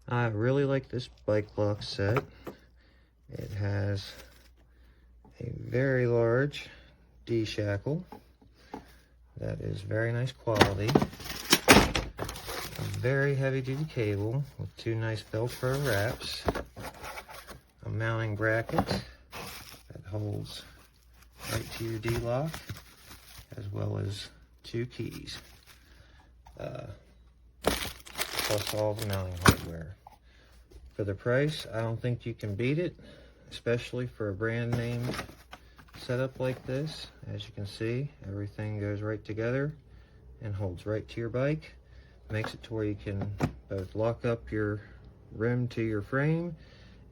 I really like this bike lock set. It has a very large D shackle that is very nice quality. A very heavy duty cable with two nice Velcro wraps. A mounting bracket that holds right to your D-lock, as well as two keys. Plus all the mounting hardware. For the price, I don't think you can beat it, especially for a brand name setup like this. As you can see, everything goes right together and holds right to your bike. Makes it to where you can both lock up your rim to your frame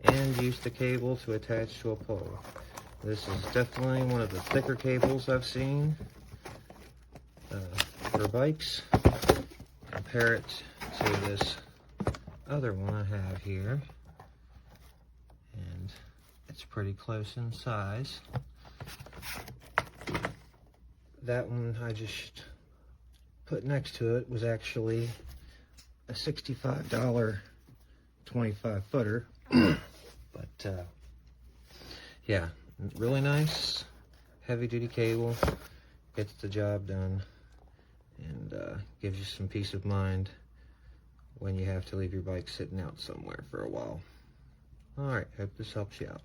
and use the cable to attach to a pole. This is definitely one of the thicker cables I've seen for bikes. Compare it to this other one I have here, and it's pretty close in size. That one I just put next to it was actually a $65 25 footer. But yeah, really nice heavy duty cable, gets the job done, and gives you some peace of mind when you have to leave your bike sitting out somewhere for a while. Alright, hope this helps you out.